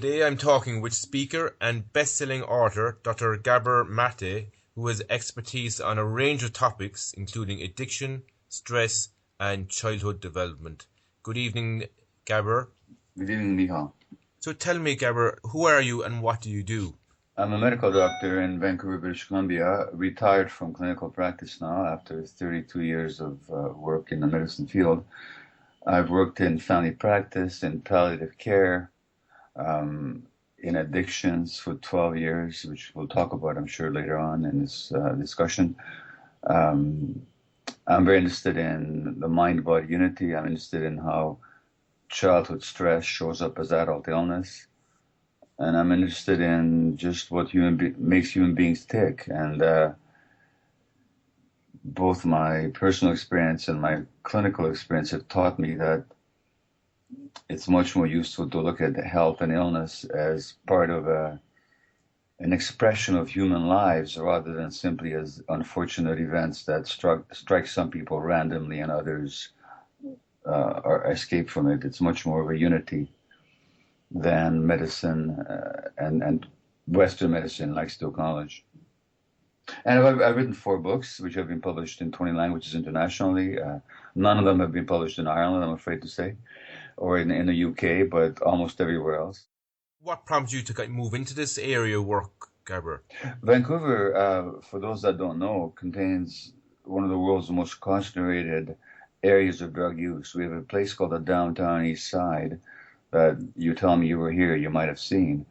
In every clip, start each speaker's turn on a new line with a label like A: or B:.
A: Today I'm talking with speaker and best-selling author Dr. Gabor Maté, who has expertise on a range of topics including addiction, stress and childhood development. Good evening, Gabor.
B: Good evening, Mícheál.
A: So tell me, Gabor, who are you and what do you do?
B: I'm a medical doctor in Vancouver, British Columbia, retired from clinical practice now after 32 years of work in the medicine field. I've worked in family practice, in palliative care, in addictions for 12 years, which we'll talk about, I'm sure, later on in this discussion. I'm very interested in the mind-body unity. I'm interested in how childhood stress shows up as adult illness. And I'm interested in just what makes human beings tick. And both my personal experience and my clinical experience have taught me that it's much more useful to look at health and illness as part of an expression of human lives rather than simply as unfortunate events that strike some people randomly and others escape from it. It's much more of a unity than medicine and Western medicine likes to acknowledge. And I've written 4 books, which have been published in 20 languages internationally. None of them have been published in Ireland, I'm afraid to say, or in the UK, but almost everywhere else.
A: What prompted you to move into this area of work, Gabor?
B: Vancouver, for those that don't know, contains one of the world's most concentrated areas of drug use. We have a place called the Downtown East Side that you tell me you were here, you might have seen,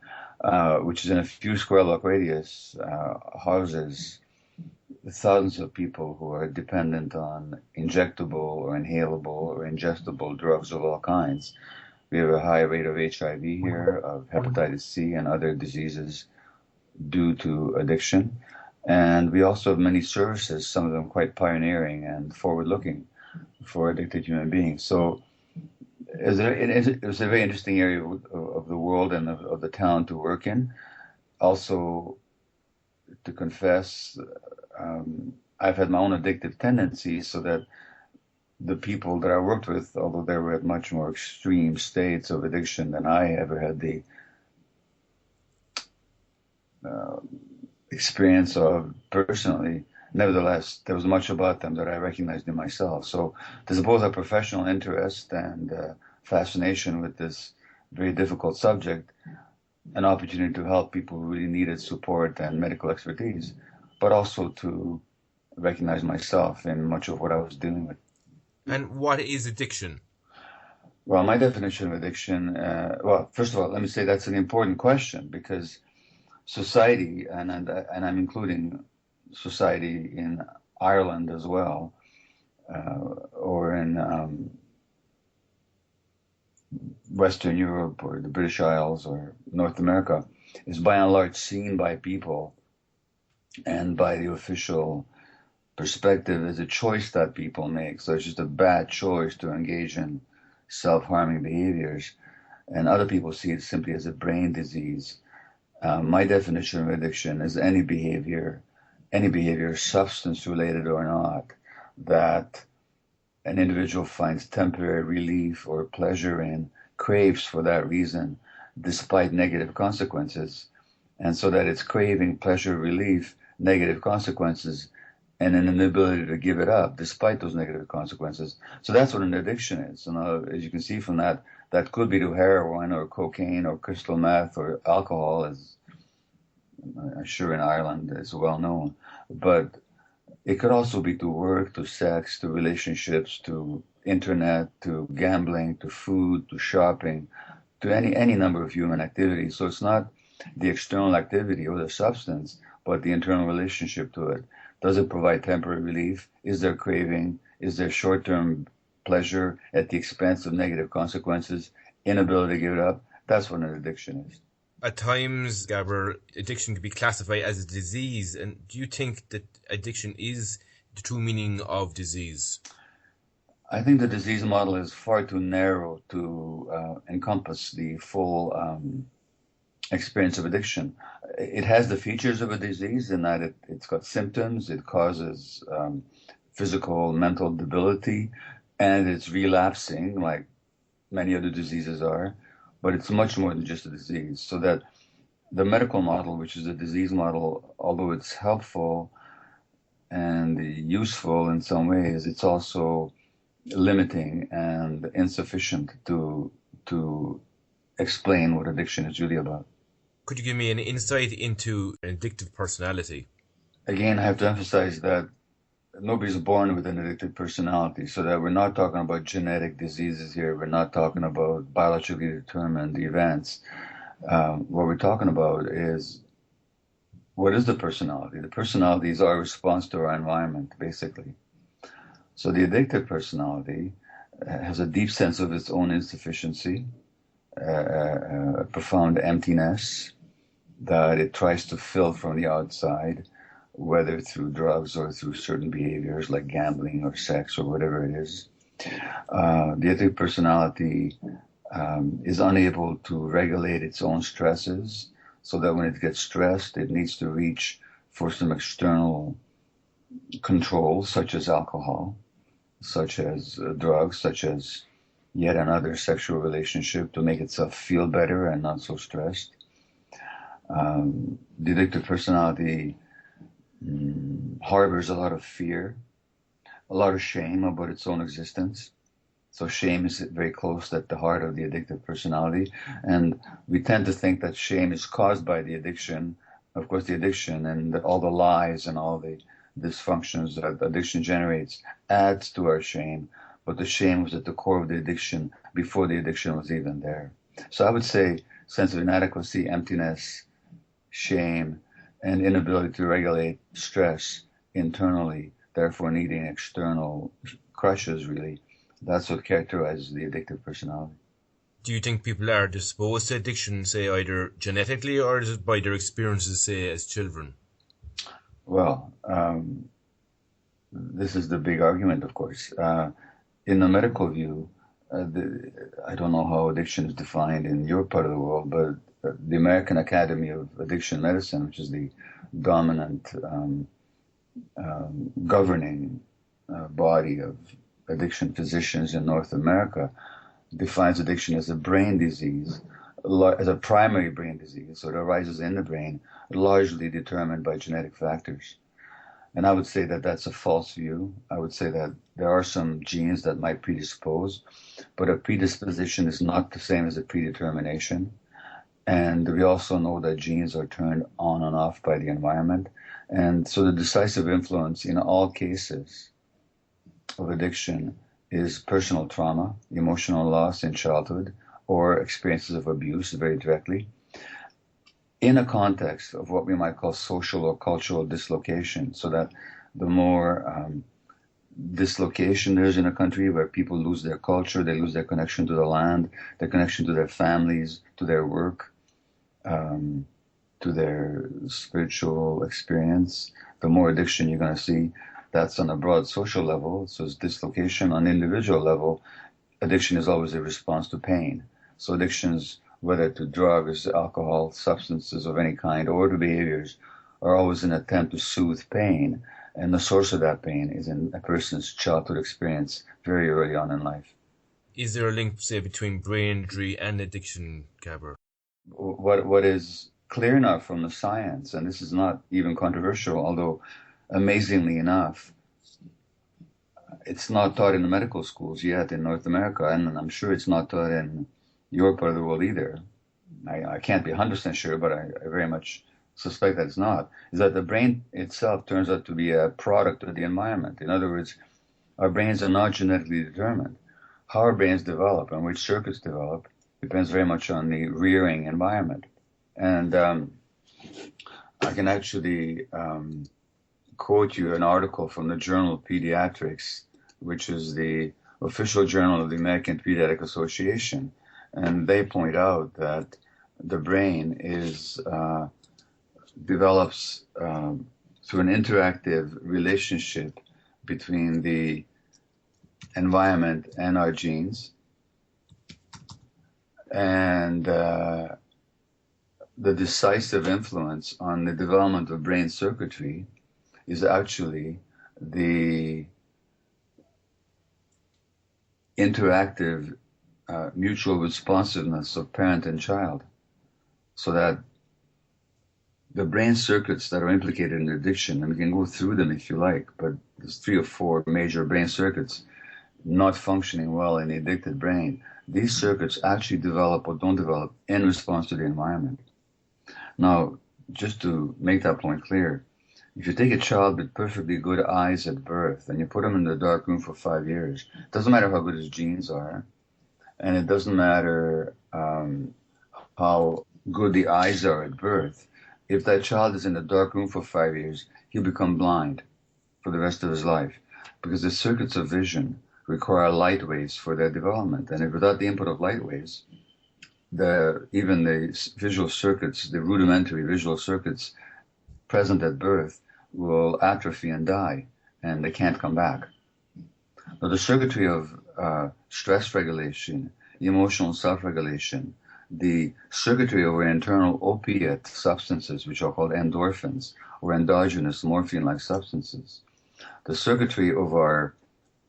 B: which is in a few square block radius, houses thousands of people who are dependent on injectable or inhalable or ingestible drugs of all kinds. We have a high rate of HIV here, of hepatitis C and other diseases due to addiction. And we also have many services, some of them quite pioneering and forward-looking for addicted human beings. So it was a very interesting area of the world and of the town to work in. Also, to confess, I've had my own addictive tendencies, so that the people that I worked with, although they were at much more extreme states of addiction than I ever had the experience of personally, nevertheless, there was much about them that I recognized in myself. So there's both a professional interest and fascination with this very difficult subject, an opportunity to help people who really needed support and medical expertise, but also to recognize myself in much of what I was dealing with.
A: And what is addiction?
B: Well, my definition of addiction, first of all, let me say that's an important question, because society, and I'm including society in Ireland as well, or in Western Europe or the British Isles or North America, is by and large seen by people and by the official perspective as a choice that people make. So it's just a bad choice to engage in self-harming behaviors, and other people see it simply as a brain disease. My definition of addiction is any behavior, substance related or not, that an individual finds temporary relief or pleasure in, craves for that reason, despite negative consequences. And so that it's craving, pleasure, relief, negative consequences, and an inability to give it up despite those negative consequences. So that's what an addiction is. And as you can see from that, that could be to heroin or cocaine or crystal meth or alcohol, as I'm sure in Ireland is well known. But it could also be to work, to sex, to relationships, to internet, to gambling, to food, to shopping, to any number of human activities. So it's not the external activity or the substance, but the internal relationship to it. Does it provide temporary relief? Is there craving? Is there short-term pleasure at the expense of negative consequences? Inability to give it up? That's what an addiction is.
A: At times, Gabor, addiction can be classified as a disease. And do you think that addiction is the true meaning of disease?
B: I think the disease model is far too narrow to encompass the full experience of addiction. It has the features of a disease in that it's got symptoms, it causes physical, mental debility, and it's relapsing like many other diseases are. but it's much more than just a disease. So that the medical model, which is a disease model, although it's helpful and useful in some ways, it's also limiting and insufficient to explain what addiction is really about.
A: Could you give me an insight into an addictive personality?
B: Again, I have to emphasize that nobody's born with an addictive personality, so that we're not talking about genetic diseases here. We're not talking about biologically determined events. What we're talking about is, what is the personality? The personality is our response to our environment, basically. So the addictive personality has a deep sense of its own insufficiency, a profound emptiness that it tries to fill from the outside, whether through drugs or through certain behaviors like gambling or sex or whatever it is. The addictive personality is unable to regulate its own stresses, so that when it gets stressed, it needs to reach for some external control, such as alcohol, such as drugs, such as yet another sexual relationship, to make itself feel better and not so stressed. The addictive personality harbors a lot of fear, a lot of shame about its own existence. So shame is very close at the heart of the addictive personality. And we tend to think that shame is caused by the addiction. Of course, the addiction and all the lies and all the dysfunctions that addiction generates adds to our shame. But the shame was at the core of the addiction before the addiction was even there. So I would say sense of inadequacy, emptiness, shame, and inability to regulate stress internally, therefore needing external crushes, really. That's what characterizes the addictive personality.
A: Do you think people are disposed to addiction, say, either genetically or is it by their experiences, say, as children?
B: Well, this is the big argument, of course. In the medical view, I don't know how addiction is defined in your part of the world, but the American Academy of Addiction Medicine, which is the dominant governing body of addiction physicians in North America, defines addiction as a brain disease, as a primary brain disease, so it arises in the brain, largely determined by genetic factors. And I would say that that's a false view. I would say that there are some genes that might predispose, but a predisposition is not the same as a predetermination. And we also know that genes are turned on and off by the environment. And so the decisive influence in all cases of addiction is personal trauma, emotional loss in childhood, or experiences of abuse very directly, in a context of what we might call social or cultural dislocation, so that the more dislocation there is in a country where people lose their culture, they lose their connection to the land, their connection to their families, to their work, to their spiritual experience, the more addiction you're going to see. That's on a broad social level, so it's dislocation. On the individual level, addiction is always a response to pain. So addictions, whether to drugs, alcohol, substances of any kind, or to behaviors, are always an attempt to soothe pain. And the source of that pain is in a person's childhood experience very early on in life.
A: Is there a link, say, between brain injury and addiction, Gabor?
B: What is clear enough from the science, and this is not even controversial, although amazingly enough, it's not taught in the medical schools yet in North America, and I'm sure it's not taught in your part of the world either. I can't be 100% sure, but I very much suspect that it's not, is that the brain itself turns out to be a product of the environment. In other words, our brains are not genetically determined. How our brains develop and which circuits develop depends very much on the rearing environment. And I can actually quote you an article from the Journal of Pediatrics, which is the official journal of the American Pediatric Association. And they point out that the brain develops through an interactive relationship between the environment and our genes. And the decisive influence on the development of brain circuitry is actually the interactive mutual responsiveness of parent and child, so that the brain circuits that are implicated in addiction, and we can go through them if you like, but there's 3 or 4 major brain circuits not functioning well in the addicted brain. These circuits actually develop or don't develop in response to the environment. Now, just to make that point clear, if you take a child with perfectly good eyes at birth and you put him in the dark room for 5 years, it doesn't matter how good his genes are, and it doesn't matter how good the eyes are at birth. If that child is in the dark room for 5 years, he'll become blind for the rest of his life, because the circuits of vision require light waves for their development. And if without the input of light waves, even the visual circuits, the rudimentary visual circuits present at birth will atrophy and die, and they can't come back. Now, the circuitry of stress regulation, emotional self-regulation, the circuitry of our internal opiate substances, which are called endorphins, or endogenous morphine-like substances, the circuitry of our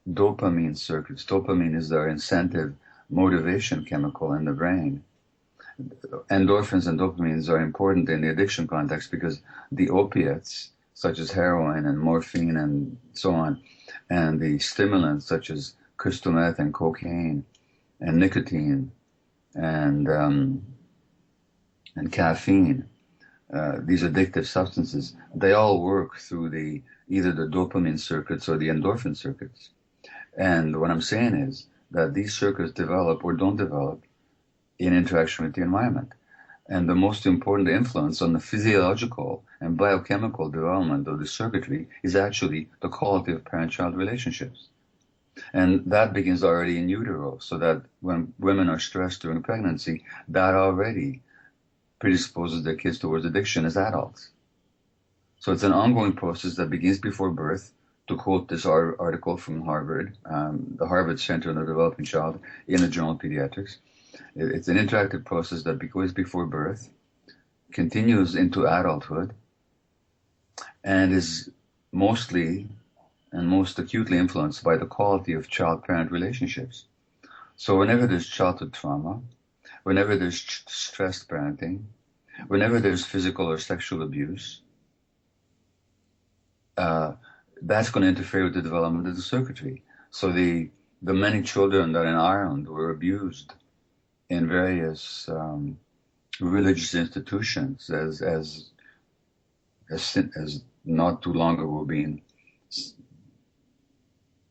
B: dopamine circuits. Dopamine is our incentive motivation chemical in the brain. Endorphins and dopamines are important in the addiction context because the opiates, such as heroin and morphine and so on, and the stimulants such as crystal meth and cocaine and nicotine and caffeine, these addictive substances, they all work through either the dopamine circuits or the endorphin circuits. And what I'm saying is that these circuits develop or don't develop in interaction with the environment. And the most important influence on the physiological and biochemical development of the circuitry is actually the quality of parent-child relationships. And that begins already in utero, so that when women are stressed during pregnancy, that already predisposes their kids towards addiction as adults. So it's an ongoing process that begins before birth. To quote this article from Harvard, the Harvard Center on the Developing Child in the Journal of Pediatrics, it's an interactive process that goes before birth, continues into adulthood, and is mostly and most acutely influenced by the quality of child-parent relationships. So whenever there's childhood trauma, whenever there's stressed parenting, whenever there's physical or sexual abuse, that's going to interfere with the development of the circuitry. So the many children that in Ireland were abused in various religious institutions as not too long ago were being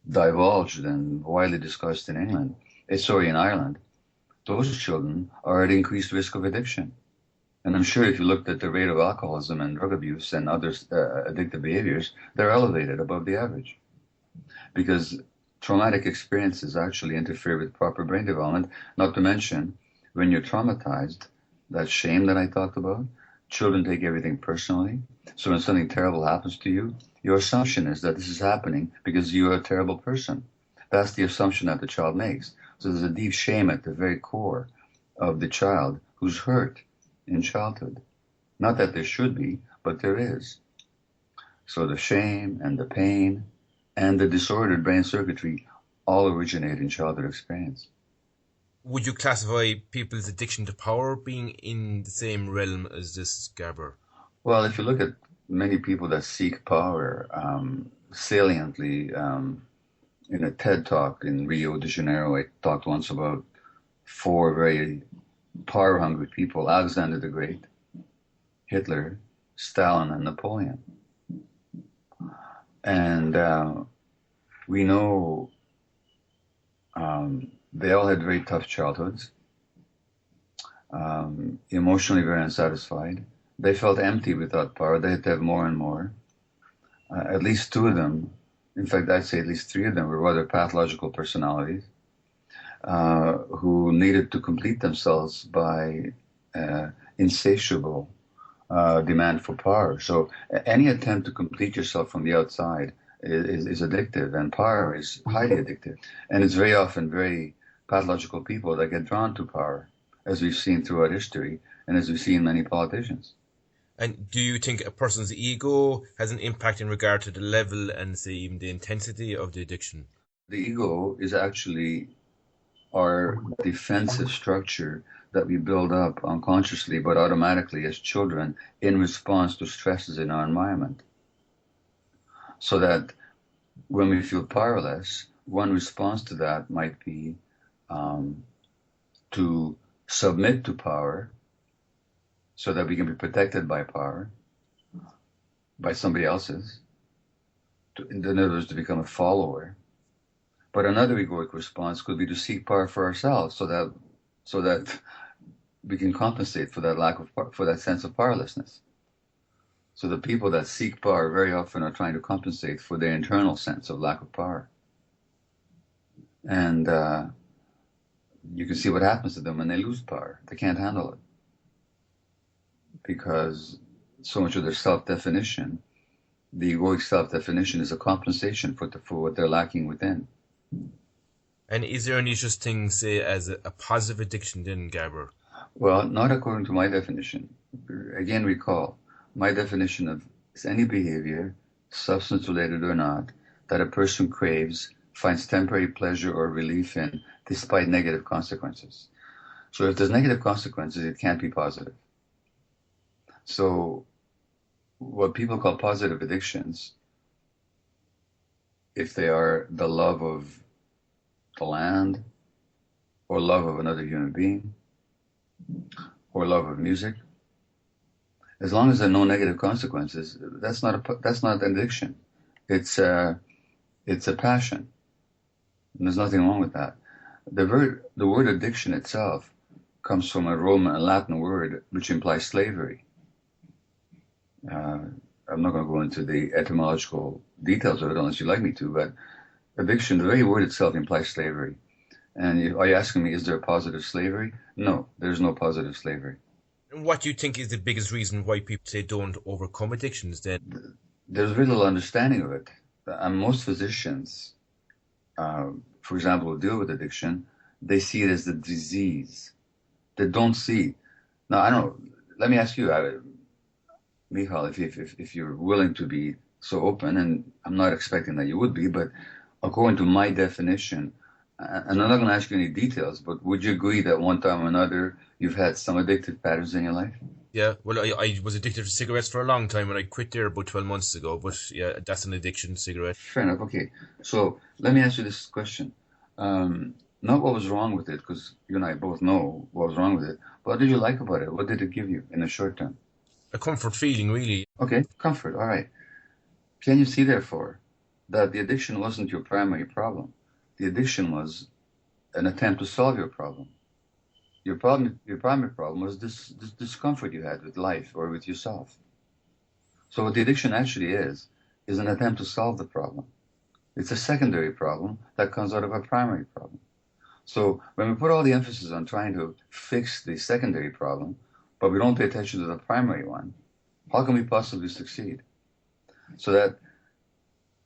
B: divulged and widely discussed in Ireland, those children are at increased risk of addiction. And I'm sure if you looked at the rate of alcoholism and drug abuse and other addictive behaviors, they're elevated above the average. Because traumatic experiences actually interfere with proper brain development, not to mention, when you're traumatized, that shame that I talked about, children take everything personally. So when something terrible happens to you, your assumption is that this is happening because you're a terrible person. That's the assumption that the child makes. So there's a deep shame at the very core of the child who's hurt in childhood. Not that there should be, but there is. So the shame and the pain and the disordered brain circuitry all originate in childhood experience.
A: Would you classify people's addiction to power being in the same realm as this, Gabor?
B: Well, if you look at many people that seek power, saliently, in a TED talk in Rio de Janeiro, I talked once about 4 very power-hungry people: Alexander the Great, Hitler, Stalin, and Napoleon. And we know they all had very tough childhoods, emotionally very unsatisfied. They felt empty without power. They had to have more and more. At least 2 of them, in fact, I'd say at least 3 of them, were rather pathological personalities who needed to complete themselves by insatiable demand for power. So any attempt to complete yourself from the outside is addictive, and power is highly addictive. And it's very often very pathological people that get drawn to power, as we've seen throughout history and as we've seen many politicians.
A: And do you think a person's ego has an impact in regard to the level and, say, even the intensity of the addiction?
B: The ego is actually our defensive structure that we build up unconsciously but automatically as children in response to stresses in our environment. So that when we feel powerless, one response to that might be to submit to power so that we can be protected by power, by somebody else's, in other words, to become a follower. But another egoic response could be to seek power for ourselves so that we can compensate for that for that sense of powerlessness. So the people that seek power very often are trying to compensate for their internal sense of lack of power. And you can see what happens to them when they lose power. They can't handle it. Because so much of their self-definition, the egoic self-definition, is a compensation for what they're lacking within.
A: And is there any such thing, say, as a positive addiction then, Gabor?
B: Well, not according to my definition. Again, recall, my definition of any behavior, substance-related or not, that a person craves, finds temporary pleasure or relief in, despite negative consequences. So if there's negative consequences, it can't be positive. So what people call positive addictions, if they are the love of the land, or love of another human being, or love of music, as long as there are no negative consequences, that's not an addiction. It's a passion. And there's nothing wrong with that. The word addiction itself comes from a Latin word which implies slavery. I'm not going to go into the etymological details of it unless you'd like me to, but addiction, the very word itself, implies slavery. And are you asking me, is there a positive slavery? No, there's no positive slavery.
A: And what do you think is the biggest reason why people say don't overcome addictions then?
B: There's very little understanding of it. And most physicians, for example, who deal with addiction, they see it as the disease. They don't see. Now, I don't. Let me ask you, Mícheál, if you're willing to be so open, and I'm not expecting that you would be, but according to my definition, and I'm not going to ask you any details, but would you agree that one time or another you've had some addictive patterns in your life?
A: Yeah, well, I was addicted to cigarettes for a long time and I quit there about 12 months ago, but yeah, that's an addiction, cigarette.
B: Fair enough, okay. So let me ask you this question. Not what was wrong with it, because you and I both know what was wrong with it, but what did you like about it? What did it give you in the short term?
A: A comfort feeling, really.
B: Okay, comfort, all right. Can you see, therefore, that the addiction wasn't your primary problem? The addiction was an attempt to solve your problem. Your primary problem was this discomfort you had with life or with yourself. So what the addiction actually is an attempt to solve the problem. It's a secondary problem that comes out of a primary problem. So when we put all the emphasis on trying to fix the secondary problem, but we don't pay attention to the primary one, how can we possibly succeed? So that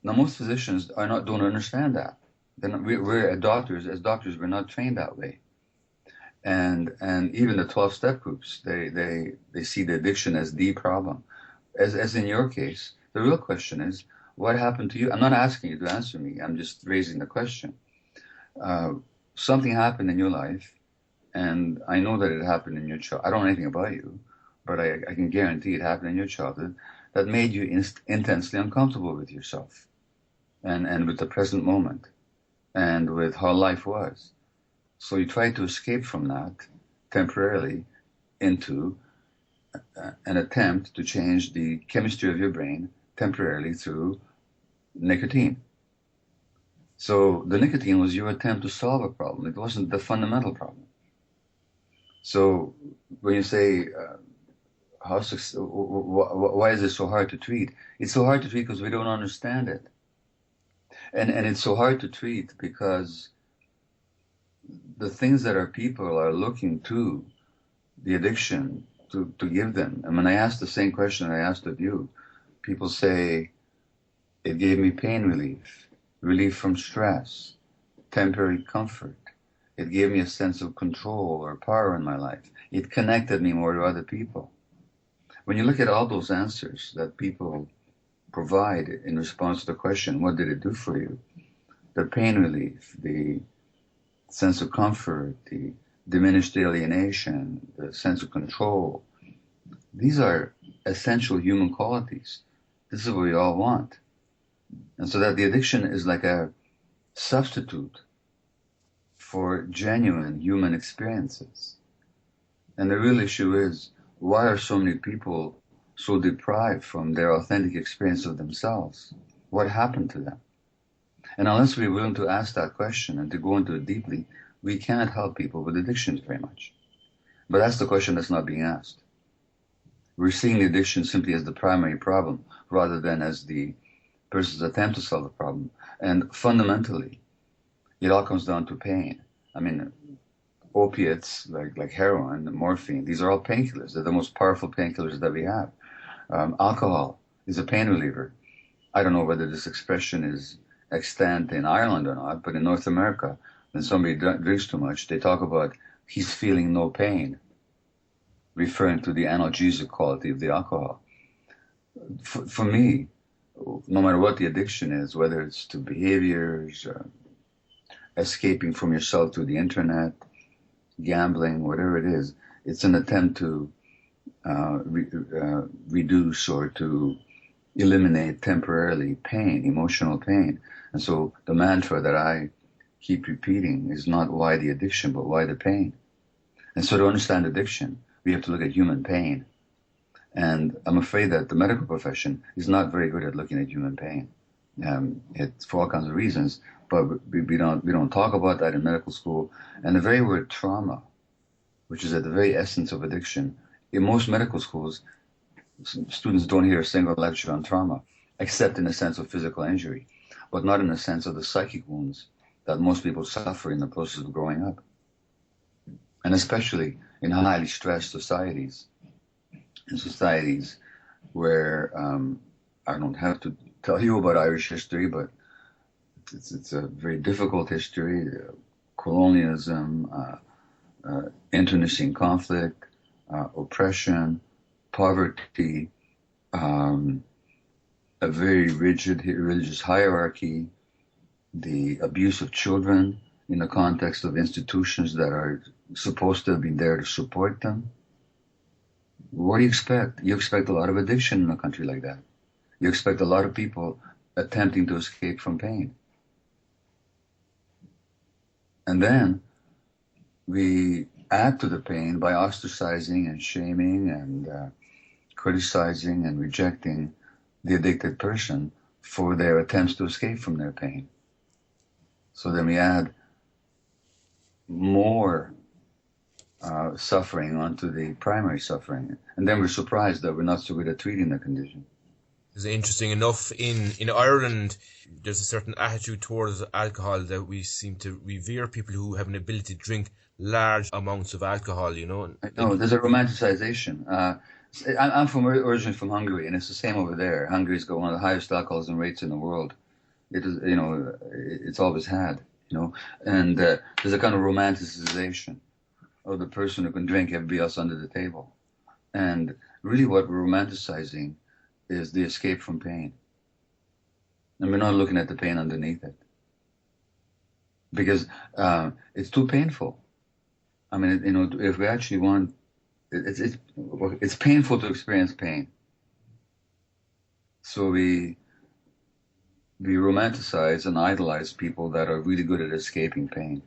B: now most physicians don't understand that. We're as doctors, we're not trained that way. And even the 12-step groups, they see the addiction as the problem. As in your case, the real question is, what happened to you? I'm not asking you to answer me. I'm just raising the question. Something happened in your life, and I know that it happened in your childhood. I don't know anything about you, but I can guarantee it happened in your childhood, that made you intensely uncomfortable with yourself and with the present moment and with how life was. So you try to escape from that temporarily into an attempt to change the chemistry of your brain temporarily through nicotine. So the nicotine was your attempt to solve a problem. It wasn't the fundamental problem. So when you say, why is it so hard to treat? It's so hard to treat because we don't understand it. And it's so hard to treat because the things that our people are looking to the addiction to give them. And when I ask the same question I asked of you, people say, it gave me pain relief from stress, temporary comfort. It gave me a sense of control or power in my life. It connected me more to other people. When you look at all those answers that people provide in response to the question, what did it do for you? The pain relief, the sense of comfort, the diminished alienation, the sense of control. These are essential human qualities. This is what we all want. And so that the addiction is like a substitute for genuine human experiences. And the real issue is, why are so many people so deprived from their authentic experience of themselves? What happened to them? And unless we're willing to ask that question and to go into it deeply, we can't help people with addictions very much. But that's the question that's not being asked. We're seeing the addiction simply as the primary problem rather than as the person's attempt to solve the problem. And fundamentally, it all comes down to pain. I mean, opiates like heroin, morphine, these are all painkillers. They're the most powerful painkillers that we have. Alcohol is a pain reliever. I don't know whether this expression is extant in Ireland or not, but in North America, when somebody drinks too much, they talk about he's feeling no pain, referring to the analgesic quality of the alcohol. For me, no matter what the addiction is, whether it's to behaviors, escaping from yourself through the internet, gambling, whatever it is, it's an attempt to reduce or to eliminate temporarily pain, emotional pain. And so the mantra that I keep repeating is not why the addiction, but why the pain. And so to understand addiction, we have to look at human pain. And I'm afraid that the medical profession is not very good at looking at human pain. It's for all kinds of reasons, but we don't talk about that in medical school. And the very word trauma, which is at the very essence of addiction, in most medical schools, students don't hear a single lecture on trauma, except in the sense of physical injury, but not in the sense of the psychic wounds that most people suffer in the process of growing up. And especially in highly stressed societies, in societies where, I don't have to tell you about Irish history, but it's a very difficult history, colonialism, internecine conflict, oppression, poverty, a very rigid religious hierarchy, the abuse of children in the context of institutions that are supposed to have been there to support them. What do you expect? You expect a lot of addiction in a country like that. You expect a lot of people attempting to escape from pain. And then we add to the pain by ostracizing and shaming and criticizing and rejecting the addicted person for their attempts to escape from their pain. So then we add more suffering onto the primary suffering. And then we're surprised that we're not so good at treating the condition.
A: It's interesting enough, in Ireland, there's a certain attitude towards alcohol that we seem to revere people who have an ability to drink large amounts of alcohol, you know.
B: No, there's a romanticization. I'm originally from Hungary, and it's the same over there. Hungary's got one of the highest alcoholism rates in the world. It is, you know, it's always had, you know. And there's a kind of romanticization of the person who can drink everybody else under the table. And really what we're romanticizing is the escape from pain. And we're not looking at the pain underneath it. Because it's too painful. I mean, you know, if we actually want, it's painful to experience pain. So we romanticize and idolize people that are really good at escaping pain.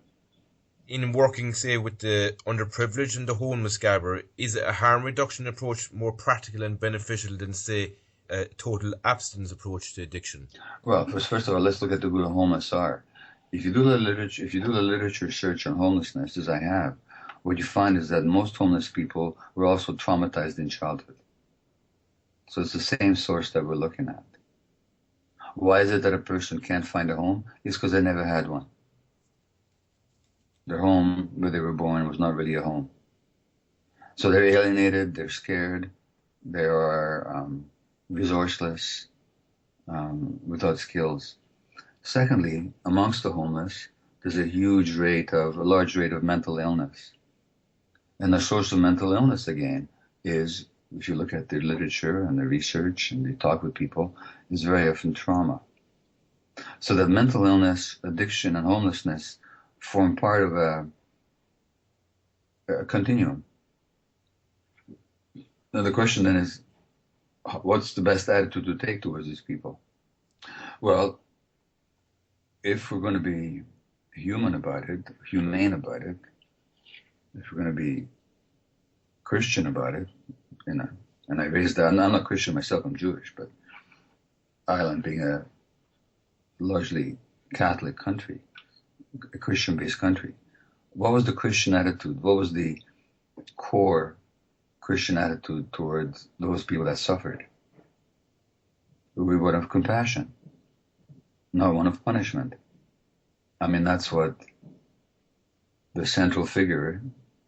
A: In working, say, with the underprivileged and the homeless, Gabor, is a harm reduction approach more practical and beneficial than, say, a total abstinence approach to addiction?
B: Well, first of all, let's look at who the homeless are. If you do the literature search on homelessness, as I have, what you find is that most homeless people were also traumatized in childhood. So it's the same source that we're looking at. Why is it that a person can't find a home? It's because they never had one. Their home where they were born was not really a home. So they're alienated, they're scared, they are resourceless, without skills. Secondly, amongst the homeless, there's a large rate of mental illness. And the source of mental illness, again, is, if you look at the literature and the research and you talk with people, is very often trauma. So that mental illness, addiction, and homelessness form part of a continuum. Now the question then is, what's the best attitude to take towards these people? Well, if we're going to be humane about it, if we're going to be Christian about it, and I raised that, I'm not Christian myself, I'm Jewish, but Ireland being a largely Catholic country, a Christian-based country, what was the Christian attitude? What was the core Christian attitude towards those people that suffered? We would have compassion, not one of punishment. I mean, that's what the central figure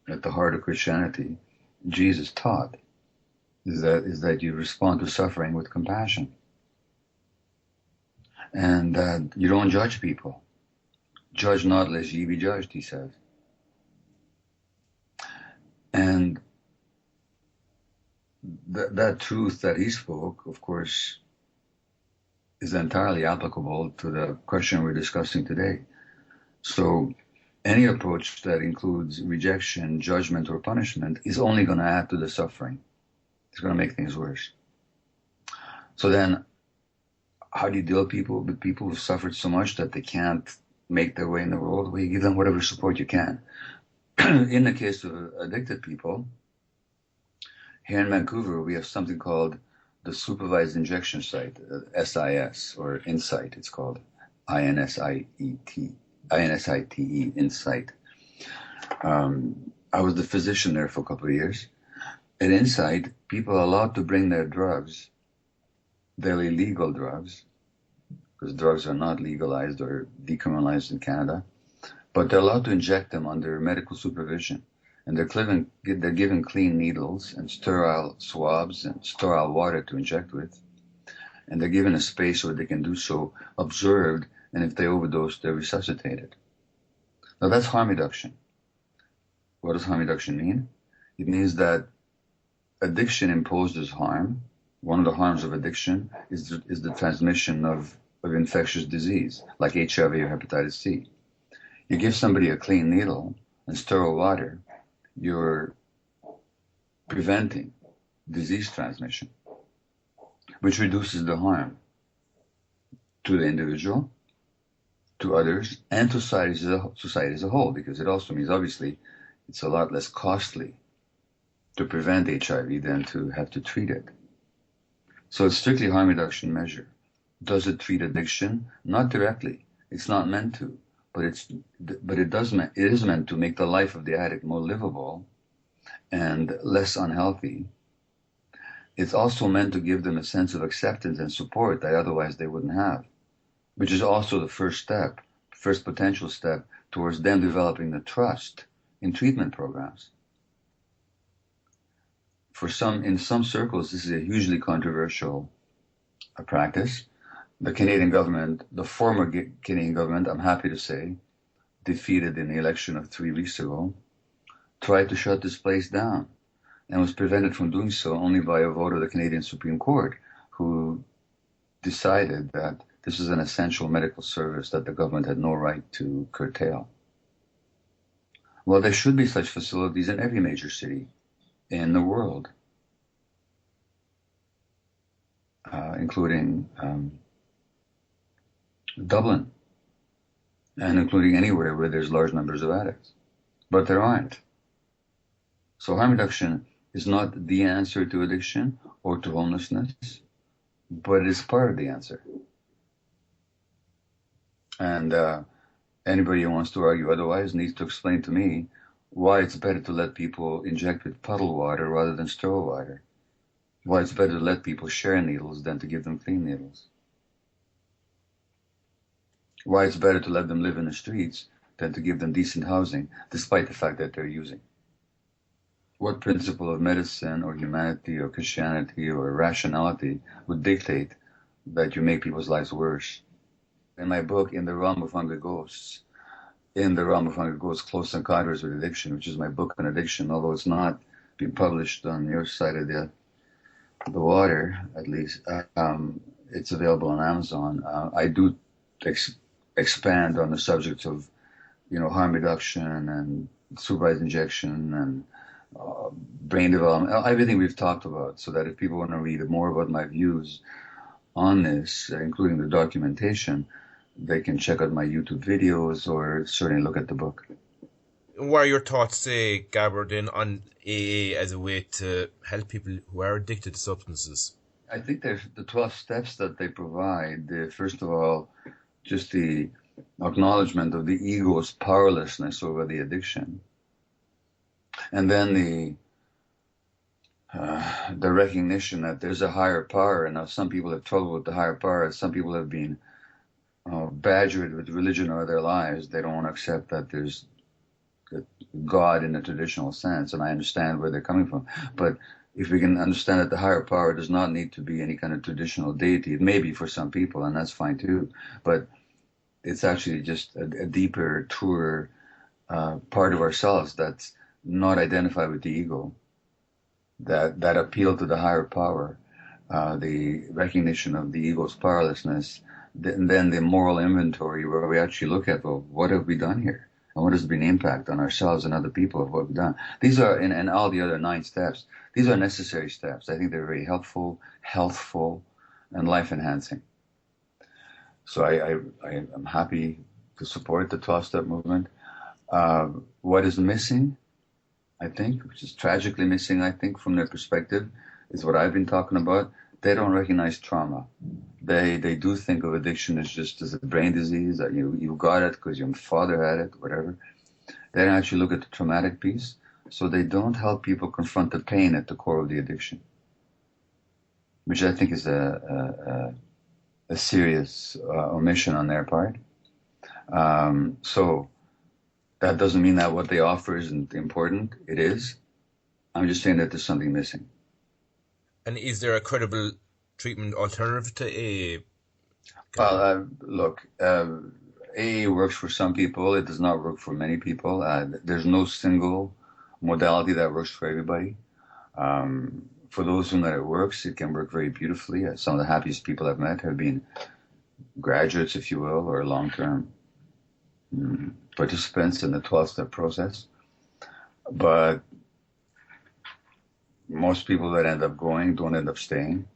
B: at the heart of Christianity, Jesus, taught, is that you respond to suffering with compassion. And you don't judge people. Judge not lest ye be judged, he says. And that truth that he spoke, of course, is entirely applicable to the question we're discussing today. So any approach that includes rejection, judgment, or punishment is only going to add to the suffering. It's going to make things worse. So then, how do you deal with people who've suffered so much that they can't make their way in the world? Well, you give them whatever support you can. In the case of addicted people, here in Vancouver, we have something called the Supervised Injection Site, SIS, or Insight, it's called, INSITE, Insight. I was the physician there for a couple of years. At Insight, people are allowed to bring their drugs, their illegal drugs, because drugs are not legalized or decriminalized in Canada, but they're allowed to inject them under medical supervision. And they're given clean needles and sterile swabs and sterile water to inject with. And they're given a space where they can do so observed, and if they overdose, they're resuscitated. Now that's harm reduction. What does harm reduction mean? It means that addiction imposes harm. One of the harms of addiction is the transmission of infectious disease, like HIV or hepatitis C. You give somebody a clean needle and sterile water, you're preventing disease transmission, which reduces the harm to the individual, to others, and to society as a whole, because it also means, obviously, it's a lot less costly to prevent HIV than to have to treat it. So it's strictly harm reduction measure. Does it treat addiction? Not directly. It's not meant to. But it is meant to make the life of the addict more livable and less unhealthy. It's also meant to give them a sense of acceptance and support that otherwise they wouldn't have, which is also the first potential step towards them developing the trust in treatment programs. In some circles, this is a hugely controversial practice. The Canadian government, the former Canadian government, I'm happy to say, defeated in the election of 3 weeks ago, tried to shut this place down and was prevented from doing so only by a vote of the Canadian Supreme Court, who decided that this is an essential medical service that the government had no right to curtail. Well, there should be such facilities in every major city in the world, including Dublin, and including anywhere where there's large numbers of addicts. But there aren't. So harm reduction is not the answer to addiction or to homelessness, but it is part of the answer. And anybody who wants to argue otherwise needs to explain to me why it's better to let people inject with puddle water rather than sterile water. Why it's better to let people share needles than to give them clean needles. Why it's better to let them live in the streets than to give them decent housing, despite the fact that they're using. What principle of medicine or humanity or Christianity or rationality would dictate that you make people's lives worse? In my book, In the Realm of Hungry Ghosts, Close Encounters with Addiction, which is my book on addiction, although it's not been published on your side of the water, at least, it's available on Amazon. I do expand on the subject of harm reduction and supervised injection and brain development, everything we've talked about, so that if people want to read more about my views on this, including the documentation, they can check out my YouTube videos or certainly look at the book.
A: What are your thoughts, Gabor, then on AA as a way to help people who are addicted to substances?
B: I think there's the 12 steps that they provide. First of all, just the acknowledgement of the ego's powerlessness over the addiction. And then the recognition that there's a higher power. And now some people have trouble with the higher power. Some people have been badgered with religion all their lives. They don't want to accept that there's God in the traditional sense. And I understand where they're coming from. But if we can understand that the higher power does not need to be any kind of traditional deity, it may be for some people, and that's fine too. But it's actually just a deeper, truer part of ourselves that's not identified with the ego, that appeal to the higher power, the recognition of the ego's powerlessness, and then the moral inventory where we actually look at, well, what have we done here? And what has been the impact on ourselves and other people of what we've done? These are, and all the other 9 steps, these are necessary steps. I think they're very helpful, healthful, and life-enhancing. So I'm happy to support the 12-step movement. What is missing, I think, which is tragically missing, I think, from their perspective, is what I've been talking about. They don't recognize trauma. They do think of addiction as just as a brain disease, that you got it because your father had it, whatever. They don't actually look at the traumatic piece, so they don't help people confront the pain at the core of the addiction, which I think is a serious omission on their part. So that doesn't mean that what they offer isn't important. It is. I'm just saying that there's something missing.
A: And is there a credible treatment alternative to AA?
B: Well, look, AA works for some people. It does not work for many people. There's no single modality that works for everybody. For those whom that it works, it can work very beautifully. Some of the happiest people I've met have been graduates, if you will, or long-term participants in the 12-step process. But most people that end up going don't end up staying.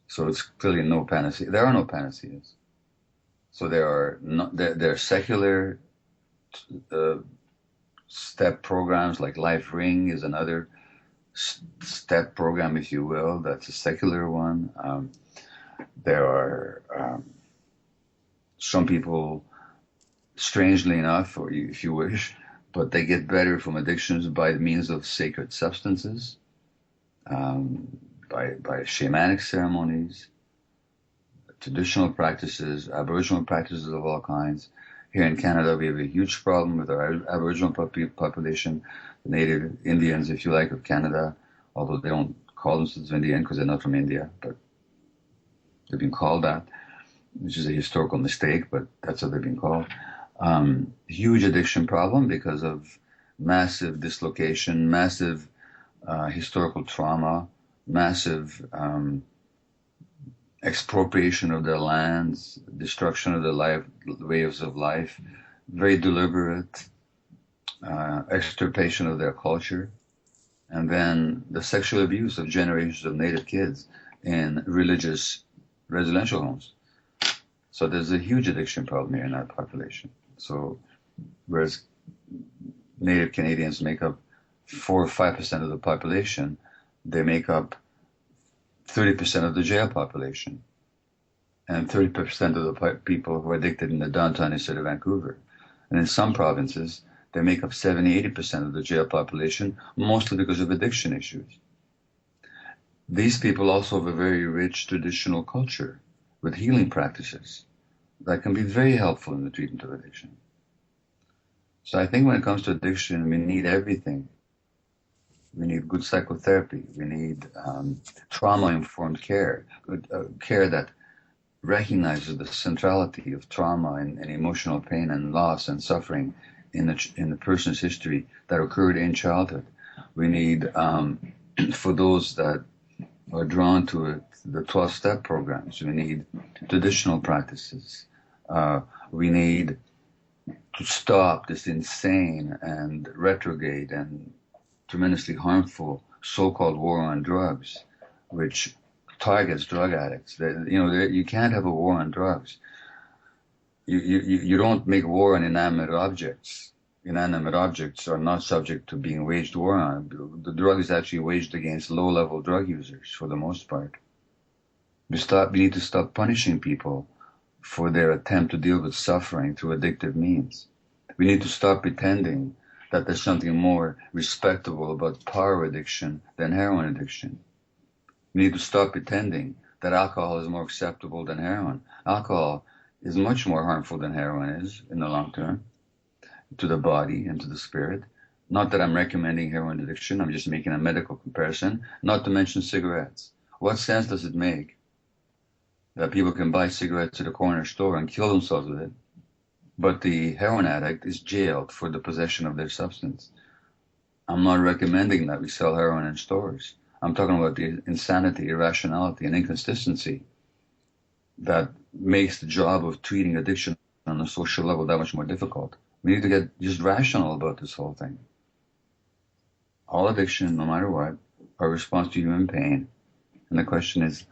B: So it's clearly no panacea. There are no panaceas. So there are secular step programs, like Life Ring is another step program, if you will. That's a secular one. There are some people, strangely enough, or if you wish, but they get better from addictions by means of sacred substances, by shamanic ceremonies, traditional practices, Aboriginal practices of all kinds. Here in Canada, we have a huge problem with our Aboriginal population, the native Indians, if you like, of Canada, although they don't call themselves Indian because they're not from India, but they've been called that, which is a historical mistake, but that's what they've been called. Huge addiction problem because of massive dislocation, massive historical trauma, massive expropriation of their lands, destruction of their ways of life, very deliberate extirpation of their culture, and then the sexual abuse of generations of native kids in religious residential homes. So there's a huge addiction problem here in that population. So whereas native Canadians make up 4 or 5% of the population, they make up 30% of the jail population and 30% of the people who are addicted in the downtown instead of Vancouver. And in some provinces, they make up 70-80% of the jail population, mostly because of addiction issues. These people also have a very rich traditional culture with healing practices that can be very helpful in the treatment of addiction. So I think when it comes to addiction, we need everything. We need good psychotherapy. We need trauma-informed care, care that recognizes the centrality of trauma and emotional pain and loss and suffering in the person's history that occurred in childhood. We need, for those that are drawn to it, the 12-step programs. We need traditional practices. We need to stop this insane and retrograde and tremendously harmful so-called war on drugs, which targets drug addicts. You can't have a war on drugs. You don't make war on inanimate objects. Inanimate objects are not subject to being waged war on. The drug is actually waged against low-level drug users for the most part. We need to stop punishing people for their attempt to deal with suffering through addictive means. We need to stop pretending that there's something more respectable about power addiction than heroin addiction. We need to stop pretending that alcohol is more acceptable than heroin. Alcohol is much more harmful than heroin is in the long term to the body and to the spirit. Not that I'm recommending heroin addiction, I'm just making a medical comparison, not to mention cigarettes. What sense does it make that people can buy cigarettes at a corner store and kill themselves with it, but the heroin addict is jailed for the possession of their substance? I'm not recommending that we sell heroin in stores. I'm talking about the insanity, irrationality, and inconsistency that makes the job of treating addiction on a social level that much more difficult. We need to get just rational about this whole thing. All addiction, no matter what, are a response to human pain. And the question is,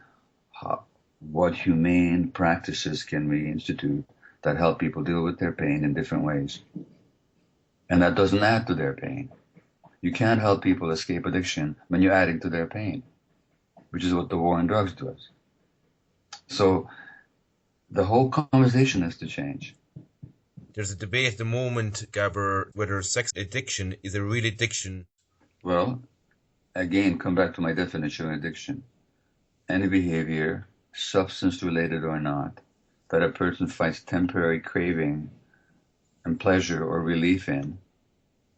B: what humane practices can we institute that help people deal with their pain in different ways? And that doesn't add to their pain. You can't help people escape addiction when you're adding to their pain, which is what the war on drugs does. So the whole conversation has to change.
A: There's a debate at the moment, Gabor, whether sex addiction is a real addiction.
B: Well, again, come back to my definition of addiction. Any behavior, substance-related or not, that a person finds temporary craving and pleasure or relief in,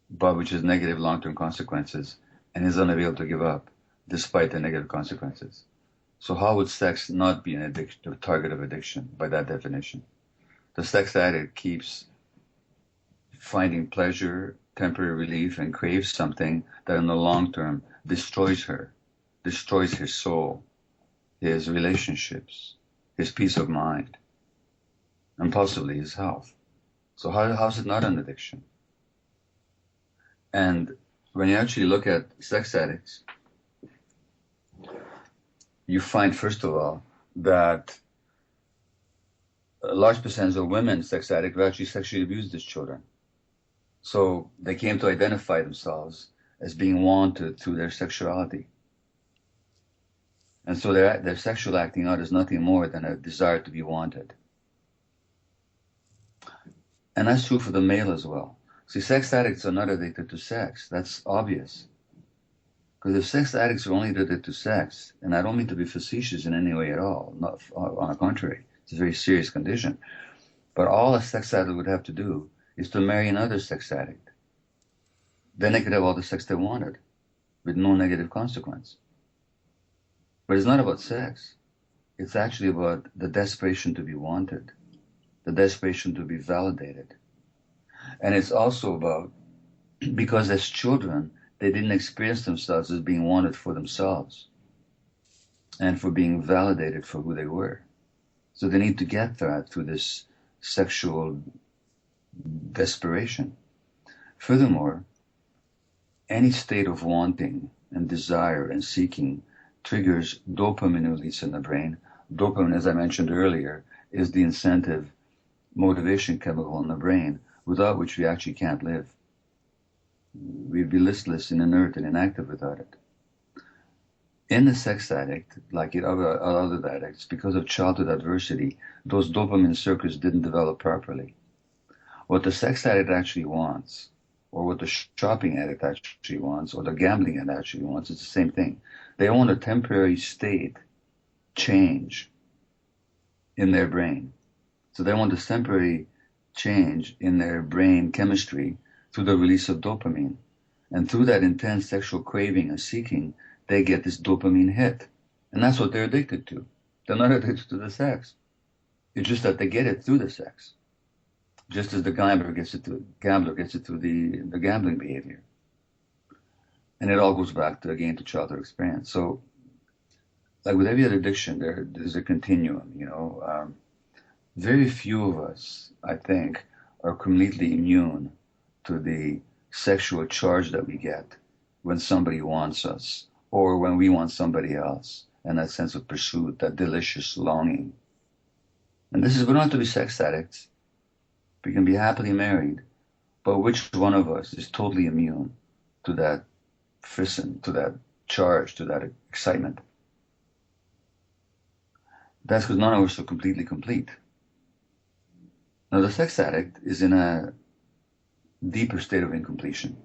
B: but which has negative long-term consequences and is unable to give up despite the negative consequences. So how would sex not be an addiction, a target of addiction by that definition? The sex addict keeps finding pleasure, temporary relief, and craves something that in the long term destroys her, destroys his soul, his relationships, his peace of mind, and possibly his health. So how is it not an addiction? And when you actually look at sex addicts, you find, first of all, that a large percentage of women sex addicts were actually sexually abused as children. So they came to identify themselves as being wanted through their sexuality. And so their sexual acting out is nothing more than a desire to be wanted. And that's true for the male as well. See, sex addicts are not addicted to sex. That's obvious. Because if sex addicts are only addicted to sex, and I don't mean to be facetious in any way at all, not on the contrary, it's a very serious condition, but all a sex addict would have to do is to marry another sex addict. Then they could have all the sex they wanted with no negative consequence. But it's not about sex. It's actually about the desperation to be wanted, the desperation to be validated. And it's also about, because as children, they didn't experience themselves as being wanted for themselves and for being validated for who they were. So they need to get that through this sexual desperation. Furthermore, any state of wanting and desire and seeking triggers dopamine release in the brain. Dopamine, as I mentioned earlier, is the incentive motivation chemical in the brain, without which we actually can't live. We'd be listless and inert and inactive without it. In the sex addict, like in other addicts, because of childhood adversity, those dopamine circuits didn't develop properly. What the sex addict actually wants, or what the shopping addict actually wants, or the gambling addict actually wants, it's the same thing. They want a temporary state change in their brain. So they want this temporary change in their brain chemistry through the release of dopamine. And through that intense sexual craving and seeking, they get this dopamine hit. And that's what they're addicted to. They're not addicted to the sex. It's just that they get it through the sex. Just as the gambler gets it through the gambling behavior. And it all goes back to, again, to childhood experience. So, like with every other addiction, there's a continuum, Very few of us, I think, are completely immune to the sexual charge that we get when somebody wants us or when we want somebody else, and that sense of pursuit, that delicious longing. And we don't have to be sex addicts. We can be happily married, but which one of us is totally immune to that frisson, to that charge, to that excitement? That's because none of us are completely complete. Now, the sex addict is in a deeper state of incompletion.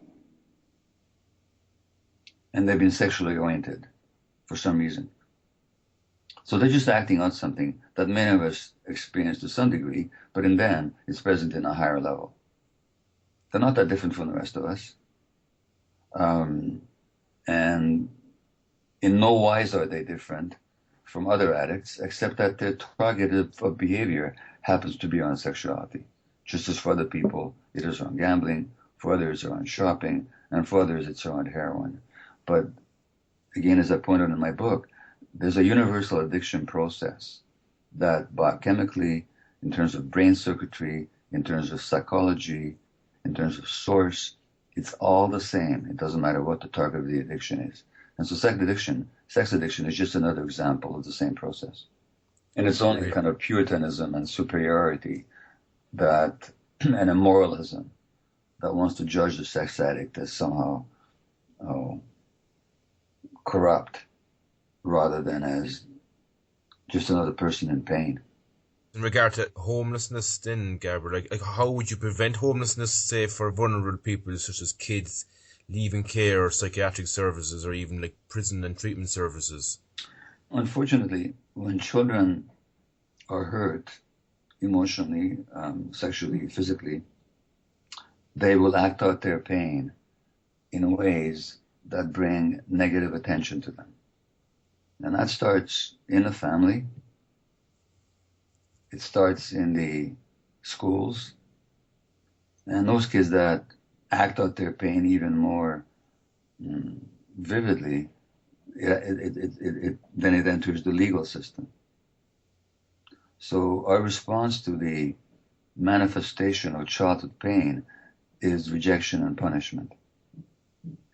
B: And they've been sexually oriented for some reason. So they're just acting out something that many of us experience to some degree, but in them, it's present in a higher level. They're not that different from the rest of us. And in no wise are they different from other addicts, except that their target of behavior happens to be on sexuality. Just as for other people, it is around gambling, for others around shopping, and for others it's around heroin. But again, as I pointed out in my book, there's a universal addiction process that biochemically, in terms of brain circuitry, in terms of psychology, in terms of source, it's all the same. It doesn't matter what the target of the addiction is. And so sex addiction is just another example of the same process. And it's only kind of puritanism and superiority that, and a moralism that wants to judge the sex addict as somehow corrupt rather than as just another person in pain.
A: In regard to homelessness then, Gabor, like how would you prevent homelessness, say, for vulnerable people such as kids leaving care or psychiatric services or even like prison and treatment services?
B: Unfortunately, when children are hurt emotionally, sexually, physically, they will act out their pain in ways that bring negative attention to them. And that starts in the family. It starts in the schools. And those kids that act out their pain even more vividly, then it enters the legal system. So our response to the manifestation of childhood pain is rejection and punishment,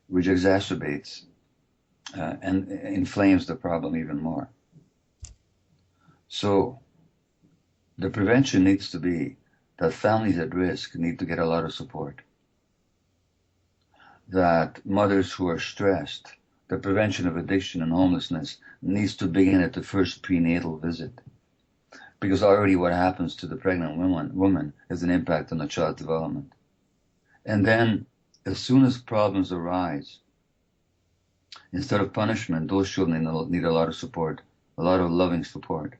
B: which exacerbates and inflames the problem even more. So the prevention needs to be that families at risk need to get a lot of support, that mothers who are stressed, the prevention of addiction and homelessness needs to begin at the first prenatal visit, because already what happens to the pregnant woman has an impact on the child's development. And then as soon as problems arise, instead of punishment, those children need a lot of support, a lot of loving support.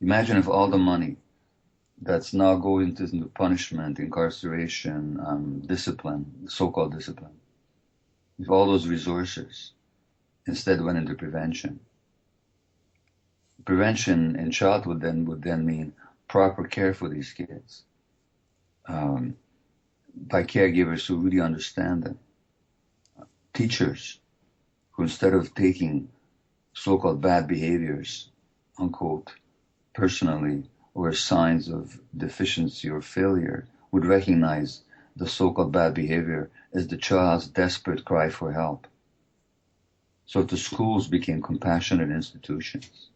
B: Imagine if all the money that's now going into punishment, incarceration, discipline, so-called discipline, if all those resources instead went into prevention. Prevention in childhood would then mean proper care for these kids by caregivers who really understand them, teachers who instead of taking so-called bad behaviors, unquote, personally or as signs of deficiency or failure, would recognize the so-called bad behavior as the child's desperate cry for help. So if the schools became compassionate institutions,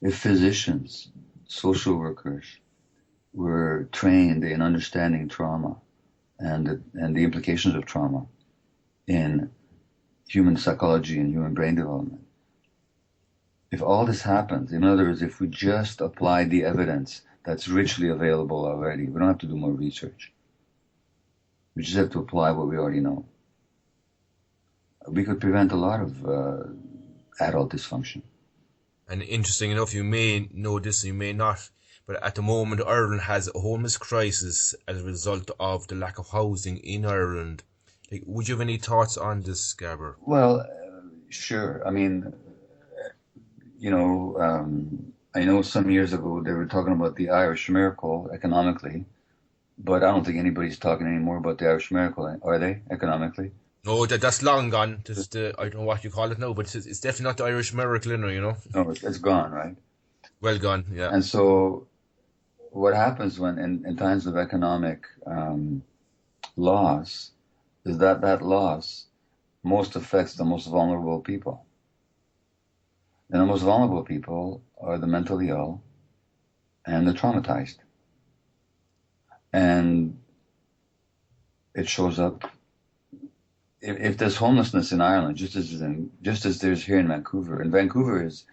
B: if physicians, social workers were trained in understanding trauma and the implications of trauma in human psychology and human brain development, if all this happens, in other words, if we just apply the evidence that's richly available already, we don't have to do more research. We just have to apply what we already know. We could prevent a lot of adult dysfunction.
A: And interesting enough, you may know this, you may not, but at the moment Ireland has a homeless crisis as a result of the lack of housing in Ireland. Like, would you have any thoughts on this, Gabor?
B: Well, sure. I mean, I know some years ago they were talking about the Irish miracle economically, but I don't think anybody's talking anymore about the Irish miracle, are they, economically?
A: No, that's long gone. I don't know what you call it now, but it's definitely not the Irish miracle,
B: No, it's gone, right?
A: Well gone, yeah.
B: And so what happens when in times of economic loss is that loss most affects the most vulnerable people. And the most vulnerable people are the mentally ill and the traumatized. And it shows up if there's homelessness in Ireland, just as there's here in Vancouver. And Vancouver is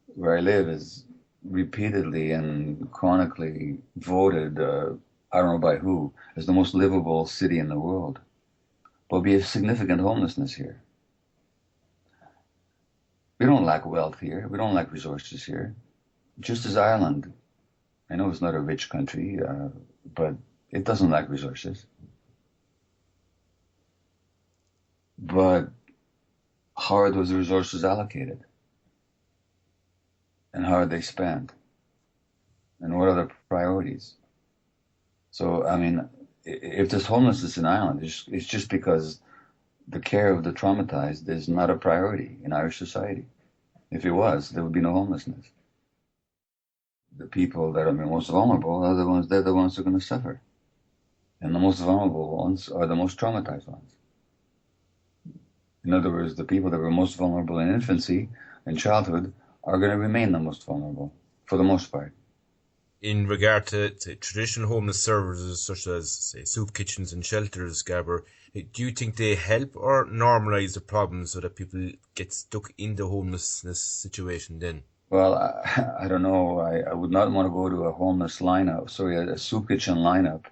B: where I live is repeatedly and chronically voted, I don't know by who, as the most livable city in the world. But we have significant homelessness here. We don't lack wealth here. We don't lack resources here. Just as Ireland, I know it's not a rich country, but it doesn't lack resources. But how are those resources allocated? And how are they spent? And what are the priorities? So, I mean, if there's homelessness in Ireland, it's just because the care of the traumatized is not a priority in Irish society. If it was, there would be no homelessness. The people that are the most vulnerable are they're the ones who are going to suffer. And the most vulnerable ones are the most traumatized ones. In other words, the people that were most vulnerable in infancy and childhood are going to remain the most vulnerable, for the most part.
A: In regard to traditional homeless services such as, say, soup kitchens and shelters, Gabor, do you think they help or normalise the problem so that people get stuck in the homelessness situation then?
B: Well, I don't know. I would not want to go to a homeless lineup, a soup kitchen lineup,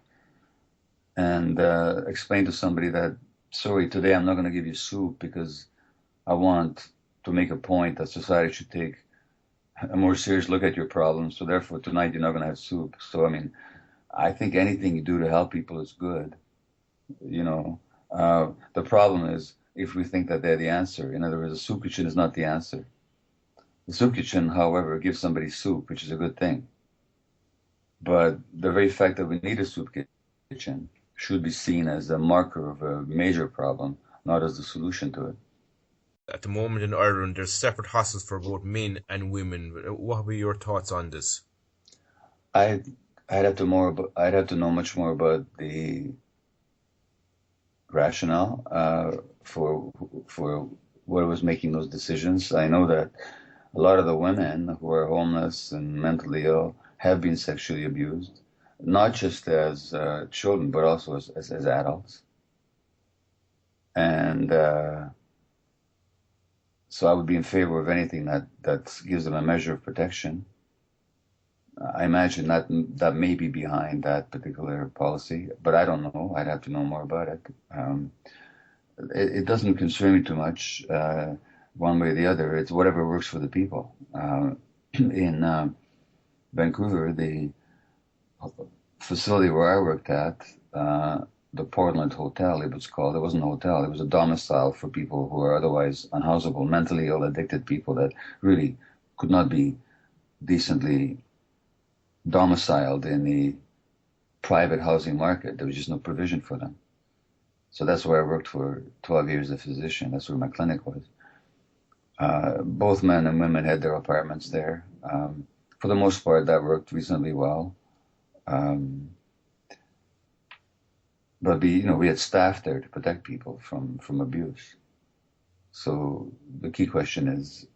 B: and explain to somebody that, sorry, today I'm not going to give you soup because I want to make a point that society should take a more serious look at your problems. So therefore, tonight you're not going to have soup. So, I mean, I think anything you do to help people is good. You know, the problem is if we think that they're the answer. In other words, a soup kitchen is not the answer. The soup kitchen, however, gives somebody soup, which is a good thing. But the very fact that we need a soup kitchen should be seen as a marker of a major problem, not as the solution to it.
A: At the moment in Ireland, there's separate hostels for both men and women. What would be your thoughts on this?
B: I'd have to know much more about the rationale for what was making those decisions. I know that a lot of the women who are homeless and mentally ill have been sexually abused, not just as children, but also as adults. And so I would be in favor of anything that gives them a measure of protection. I imagine that may be behind that particular policy, but I don't know. I'd have to know more about it. It doesn't concern me too much one way or the other. It's whatever works for the people. In Vancouver, the facility where I worked at, the Portland Hotel, it was called. It wasn't a hotel. It was a domicile for people who are otherwise unhousable, mentally ill, addicted people that really could not be decently domiciled in the private housing market. There was just no provision for them. So that's where I worked for 12 years as a physician. That's where my clinic was. Both men and women had their apartments there. For the most part, that worked reasonably well. But we had staff there to protect people from abuse. So the key question is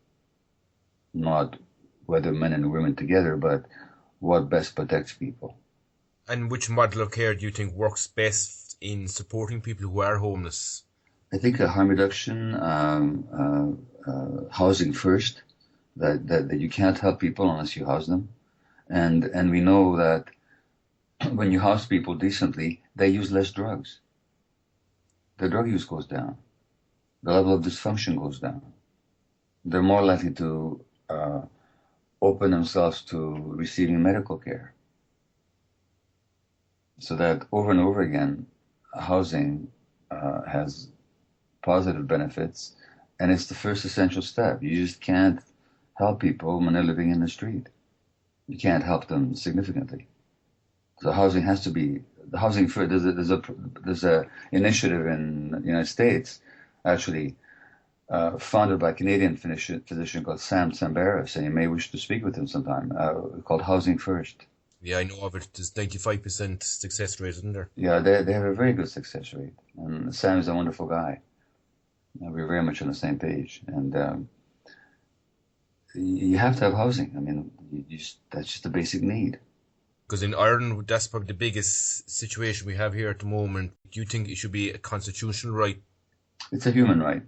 B: not whether men and women together, but what best protects people.
A: And which model of care do you think works best in supporting people who are homeless?
B: I think a harm reduction, housing first, that you can't help people unless you house them. And we know that when you house people decently, they use less drugs. The drug use goes down. The level of dysfunction goes down. They're more likely to open themselves to receiving medical care. So that over and over again, housing has positive benefits, and it's the first essential step. You just can't help people when they're living in the street. You can't help them significantly. So housing has to be the housing for. There's a initiative in the United States, actually founded by a Canadian physician called Sam Sambaris, and you may wish to speak with him sometime. Called Housing First.
A: Yeah, I know of it. There's 95% success rate, isn't there?
B: Yeah, they have a very good success rate. And Sam is a wonderful guy. We're very much on the same page. And you have to have housing. I mean, that's just a basic need.
A: Because in Ireland, that's probably the biggest situation we have here at the moment. Do you think it should be a constitutional right?
B: It's a human right.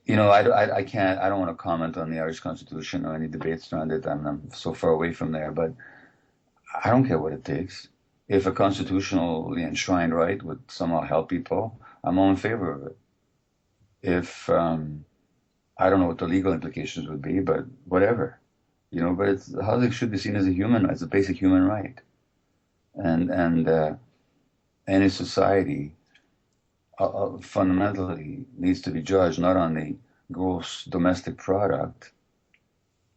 B: I can't, I don't want to comment on the Irish Constitution or any debates around it. I'm so far away from there, but I don't care what it takes. If a constitutionally enshrined right would somehow help people, I'm all in favor of it. If, I don't know what the legal implications would be, but whatever, but housing should be seen as as a basic human right. And any society fundamentally needs to be judged not on the gross domestic product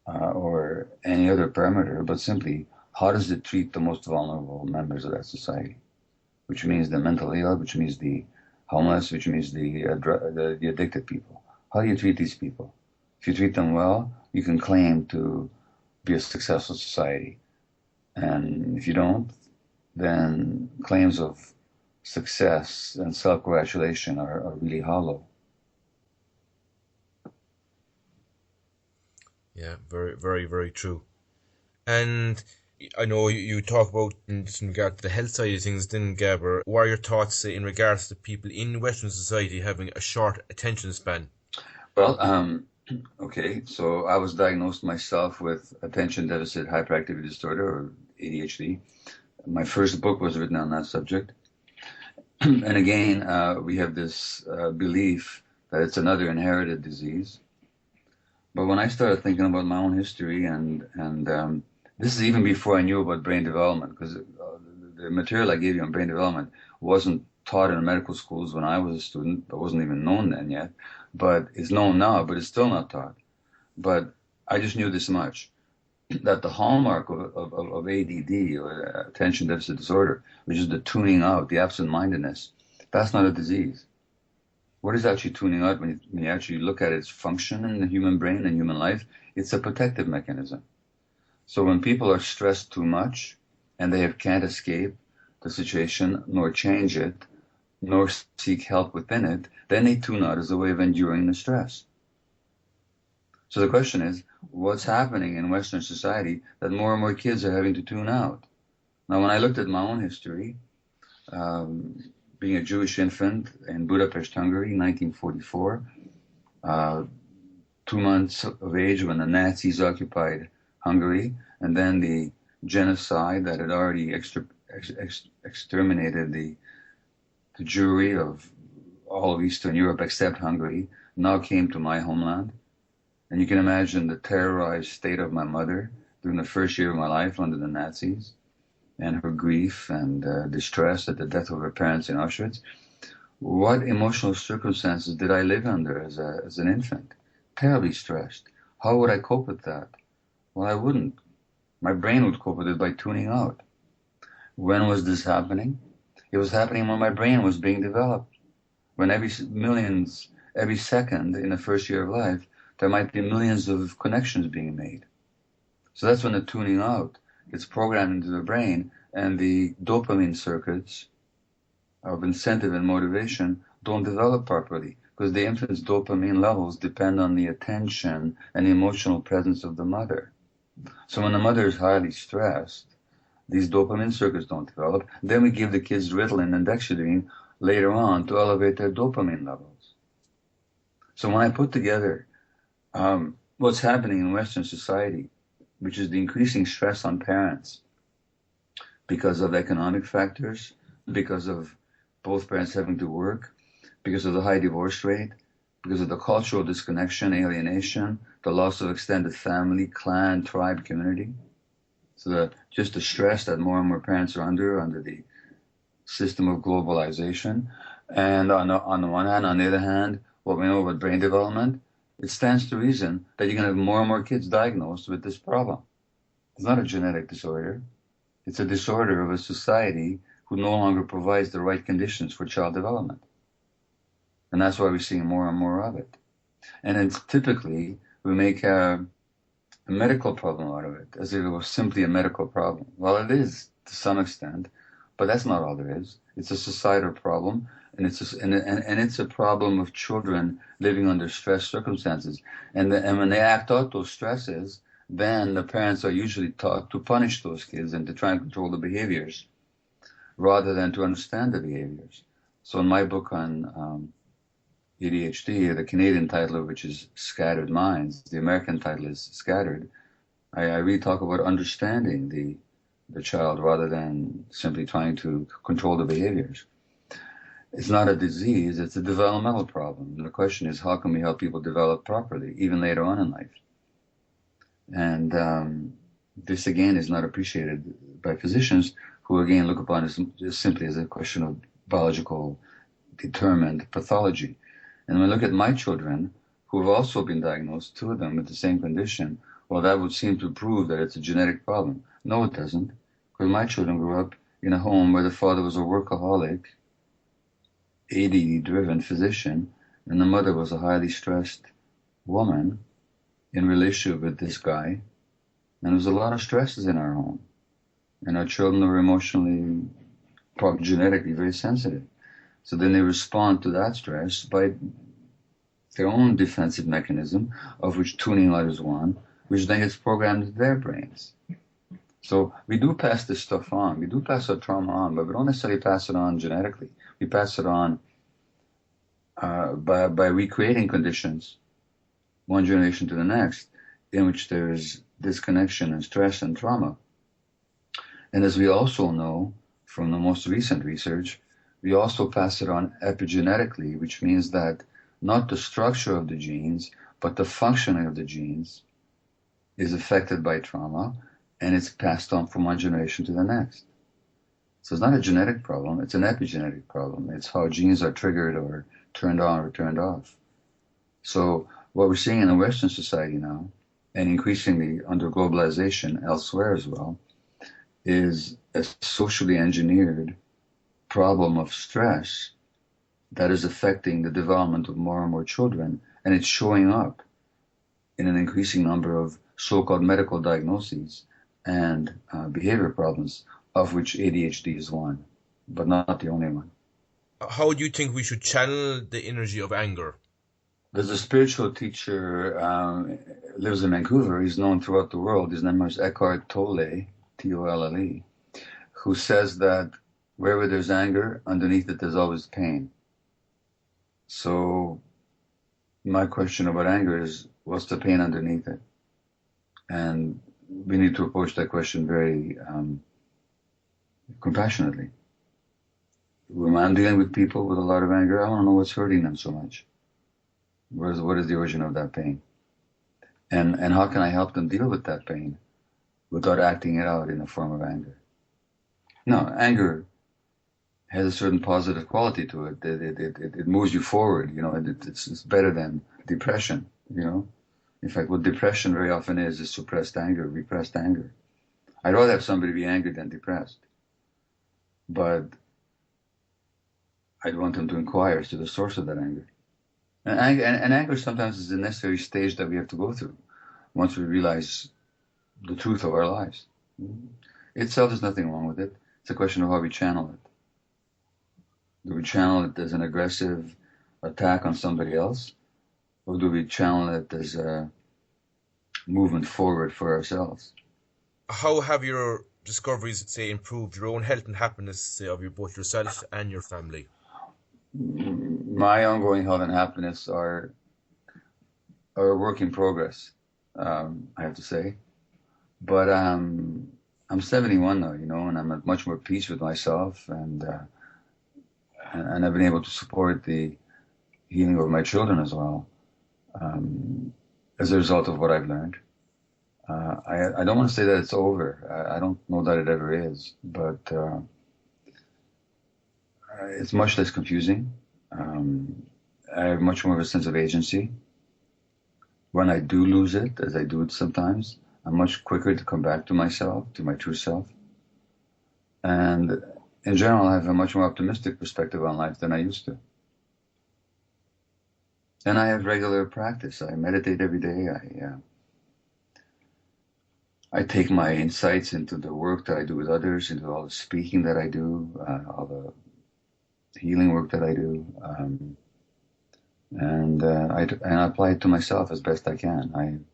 B: or any other parameter, but simply how does it treat the most vulnerable members of that society, which means the mentally ill, which means the homeless, which means the addicted people. How do you treat these people? If you treat them well, you can claim to be a successful society. And if you don't, then claims of success and self-congratulation are really hollow.
A: Yeah, very, very, very true. And I know you talk about in regard to the health side of things, then Gabor. What are your thoughts in regards to people in Western society having a short attention span?
B: Well, okay, so I was diagnosed myself with attention deficit hyperactivity disorder, or ADHD. My first book was written on that subject. And again, we have this belief that it's another inherited disease. But when I started thinking about my own history, and this is even before I knew about brain development, because the material I gave you on brain development wasn't taught in medical schools when I was a student. It wasn't even known then yet, but it's known now, but it's still not taught. But I just knew this much, that the hallmark of ADD, or attention deficit disorder, which is the tuning out, the absent-mindedness, that's not a disease. What is actually tuning out when you actually look at its function in the human brain and human life? It's a protective mechanism. So when people are stressed too much and they can't escape the situation nor change it, nor seek help within it, then they tune out as a way of enduring the stress. So the question is, what's happening in Western society that more and more kids are having to tune out? Now, when I looked at my own history, being a Jewish infant in Budapest, Hungary, 1944, 2 months of age when the Nazis occupied Hungary, and then the genocide that had already exterminated the Jewry of all of Eastern Europe except Hungary, now came to my homeland. And you can imagine the terrorized state of my mother during the first year of my life under the Nazis, and her grief and distress at the death of her parents in Auschwitz. What emotional circumstances did I live under as an infant? Terribly stressed. How would I cope with that? Well, I wouldn't. My brain would cope with it by tuning out. When was this happening? It was happening when my brain was being developed. When every second in the first year of life, there might be millions of connections being made. So that's when the tuning out gets programmed into the brain, and the dopamine circuits of incentive and motivation don't develop properly, because the infant's dopamine levels depend on the attention and the emotional presence of the mother. So when the mother is highly stressed, these dopamine circuits don't develop. Then we give the kids Ritalin and Dexedrine later on to elevate their dopamine levels. So when I put together what's happening in Western society, which is the increasing stress on parents because of economic factors, because of both parents having to work, because of the high divorce rate, because of the cultural disconnection, alienation, the loss of extended family, clan, tribe, community. So just the stress that more and more parents are under the system of globalization. And on the one hand, on the other hand, what we know about brain development, it stands to reason that you're going to have more and more kids diagnosed with this problem. It's not a genetic disorder. It's a disorder of a society who no longer provides the right conditions for child development. And that's why we're seeing more and more of it. And it's typically, we make a medical problem out of it, as if it was simply a medical problem. Well, it is to some extent, but that's not all there is. It's a societal problem, and it's a problem of children living under stress circumstances. And when they act out those stresses, then the parents are usually taught to punish those kids and to try and control the behaviors rather than to understand the behaviors. So in my book on ADHD, the Canadian title of which is Scattered Minds, the American title is Scattered, I really talk about understanding the child rather than simply trying to control the behaviors. It's not a disease, it's a developmental problem. And the question is, how can we help people develop properly, even later on in life? And this, again, is not appreciated by physicians who, again, look upon it as simply as a question of biological determined pathology. And when I look at my children, who have also been diagnosed, two of them, with the same condition, well, that would seem to prove that it's a genetic problem. No, it doesn't. Because my children grew up in a home where the father was a workaholic, ADD-driven physician, and the mother was a highly stressed woman in relationship with this guy. And there was a lot of stresses in our home. And our children were emotionally, probably genetically, very sensitive. So then they respond to that stress by their own defensive mechanism, of which tuning out is one, which then gets programmed into their brains. So we do pass this stuff on. We do pass our trauma on, but we don't necessarily pass it on genetically. We pass it on by recreating conditions, one generation to the next, in which there is disconnection and stress and trauma. And as we also know from the most recent research, we also pass it on epigenetically, which means that not the structure of the genes, but the functioning of the genes is affected by trauma, and it's passed on from one generation to the next. So it's not a genetic problem, it's an epigenetic problem. It's how genes are triggered or turned on or turned off. So what we're seeing in the Western society now, and increasingly under globalization elsewhere as well, is a socially engineered problem of stress that is affecting the development of more and more children, and it's showing up in an increasing number of so-called medical diagnoses and behavior problems, of which ADHD is one, but not the only one.
A: How do you think we should channel the energy of anger?
B: There's a spiritual teacher, lives in Vancouver, he's known throughout the world, his name is Eckhart Tolle, Tolle, who says that wherever there's anger, underneath it there's always pain. So my question about anger is, what's the pain underneath it? And we need to approach that question very compassionately. When I'm dealing with people with a lot of anger, I want to know what's hurting them so much. What is the origin of that pain? And how can I help them deal with that pain without acting it out in a form of anger? No, anger has a certain positive quality to it. It moves you forward, it's better than depression, In fact, what depression very often is suppressed anger, repressed anger. I'd rather have somebody be angry than depressed. But I'd want them to inquire as to the source of that anger. And anger sometimes is a necessary stage that we have to go through once we realize the truth of our lives. Itself, there's nothing wrong with it. It's a question of how we channel it. Do we channel it as an aggressive attack on somebody else? Or do we channel it as a movement forward for ourselves?
A: How have your discoveries, say, improved your own health and happiness, say, of both yourself and your family?
B: My ongoing health and happiness are a work in progress, I have to say. But I'm 71 now, and I'm at much more peace with myself, and I've been able to support the healing of my children as well, as a result of what I've learned. I don't want to say that it's over. I don't know that it ever is, but it's much less confusing. I have much more of a sense of agency. When I do lose it, as I do it sometimes, I'm much quicker to come back to myself, to my true self. And in general, I have a much more optimistic perspective on life than I used to. And I have regular practice. I meditate every day. I take my insights into the work that I do with others, into all the speaking that I do, all the healing work that I do, and I apply it to myself as best I can.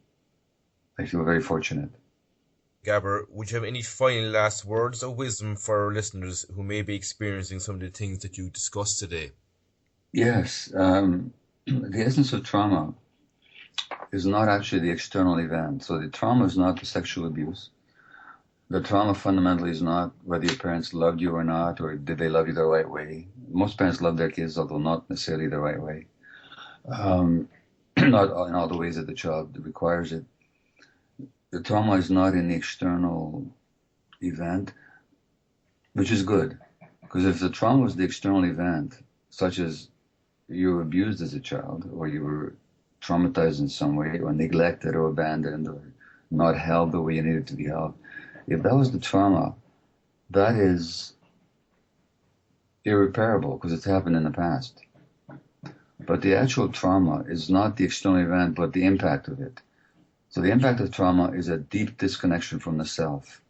B: I feel very fortunate.
A: Gabor, would you have any final last words of wisdom for our listeners who may be experiencing some of the things that you discussed today?
B: Yes, the essence of trauma is not actually the external event. So the trauma is not the sexual abuse. The trauma fundamentally is not whether your parents loved you or not, or did they love you the right way. Most parents love their kids, although not necessarily the right way. Not in all the ways that the child requires it. The trauma is not in the external event, which is good. Because if the trauma was the external event, such as you were abused as a child, or you were traumatized in some way, or neglected or abandoned, or not held the way you needed to be held, if that was the trauma, that is irreparable because it's happened in the past. But the actual trauma is not the external event, but the impact of it. So the impact of trauma is a deep disconnection from the self.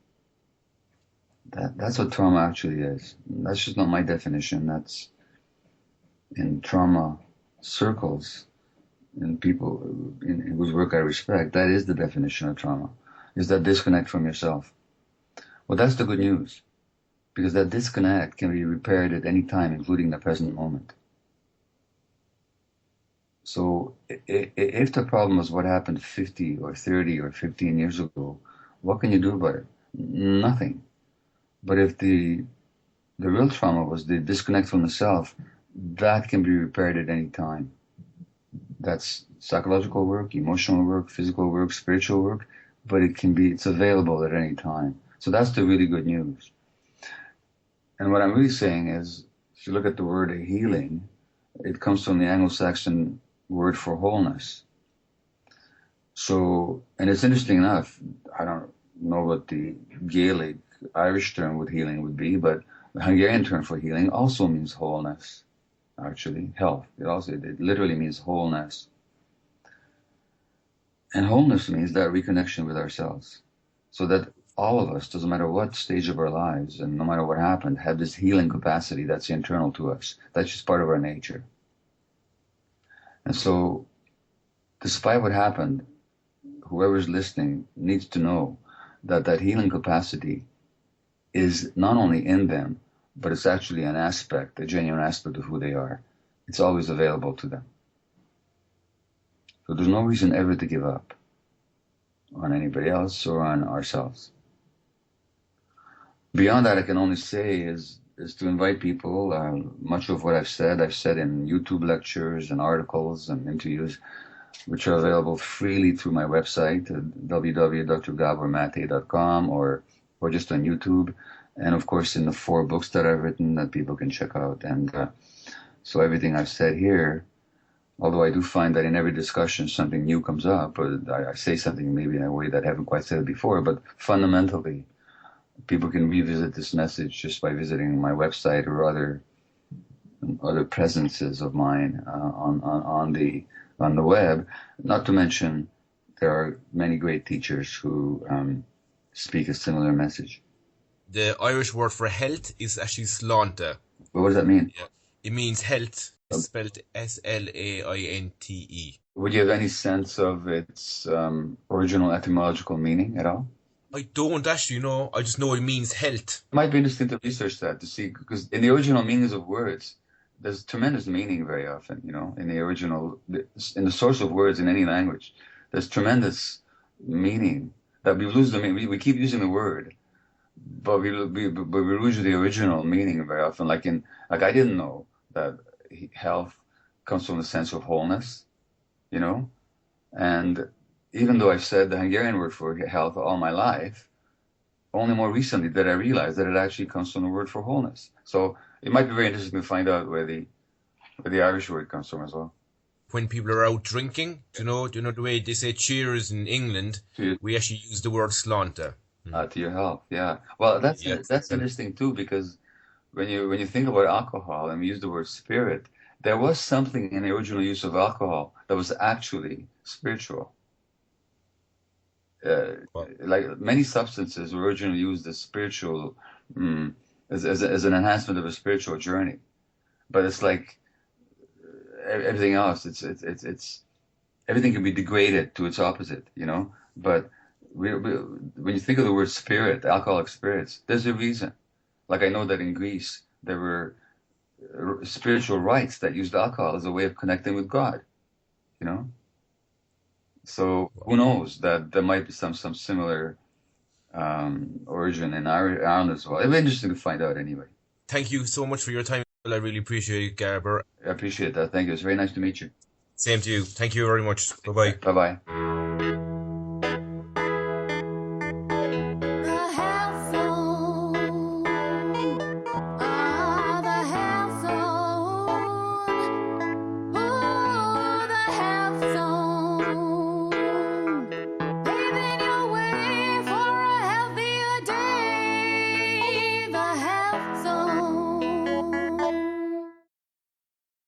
B: That's what trauma actually is. That's just not my definition. That's in trauma circles, in people in whose work I respect, that is the definition of trauma, is that disconnect from yourself. Well, that's the good news, because that disconnect can be repaired at any time, including the present moment. So if the problem was what happened 50 or 30 or 15 years ago, what can you do about it? Nothing. But if the real trauma was the disconnect from the self, that can be repaired at any time. That's psychological work, emotional work, physical work, spiritual work, but it's available at any time. So that's the really good news. And what I'm really saying is, if you look at the word healing, it comes from the Anglo-Saxon word for wholeness. So, and it's interesting enough, I don't know what the Gaelic Irish term with healing would be, but the Hungarian term for healing also means wholeness, actually, health. It literally means wholeness. And wholeness means that reconnection with ourselves. So that all of us, doesn't matter what stage of our lives and no matter what happened, have this healing capacity that's internal to us. That's just part of our nature. And so, despite what happened, whoever's listening needs to know that that healing capacity is not only in them, but it's actually an aspect, a genuine aspect of who they are. It's always available to them. So there's no reason ever to give up on anybody else or on ourselves. Beyond that, I can only say is to invite people. Much of what I've said in YouTube lectures and articles and interviews, which are available freely through my website, www.drgabormaté.com, or just on YouTube, and of course in the 4 books that I've written that people can check out. And so everything I've said here, although I do find that in every discussion something new comes up, or I say something maybe in a way that I haven't quite said before, but fundamentally, people can revisit this message just by visiting my website or other presences of mine on the web. Not to mention, there are many great teachers who speak a similar message.
A: The Irish word for health is actually slánta.
B: What does that mean?
A: Yeah. It means health. It's spelled Slainte.
B: Would you have any sense of its original etymological meaning at all?
A: I don't actually know. I just know it means health.
B: It might be interesting to research that, to see, because in the original meanings of words, there's tremendous meaning very often, in the source of words in any language, there's tremendous meaning that we lose we keep using the word, but we lose the original meaning very often. Like I didn't know that health comes from the sense of wholeness, and even though I've said the Hungarian word for health all my life, only more recently did I realize that it actually comes from the word for wholeness. So it might be very interesting to find out where the Irish word comes from as well.
A: When people are out drinking, do you know the way they say cheers in England? We actually use the word slánta.
B: To your health, yeah. Well, that's interesting too, because when you think about alcohol and we use the word spirit, there was something in the original use of alcohol that was actually spiritual.
A: Wow.
B: like many substances were originally used as spiritual, as an enhancement of a spiritual journey. But it's like everything else. It's everything can be degraded to its opposite, you know. But when you think of the word spirit, alcoholic spirits, there's a reason. Like I know that in Greece there were spiritual rites that used alcohol as a way of connecting with God, you know. So who knows that there might be some similar origin in Ireland as well. It'd be interesting to find out anyway.
A: Thank you so much for your time. I really appreciate it, Gabor.
B: I appreciate that. Thank you. It's very nice to meet you.
A: Same to you. Thank you very much. Bye bye.
B: Bye bye.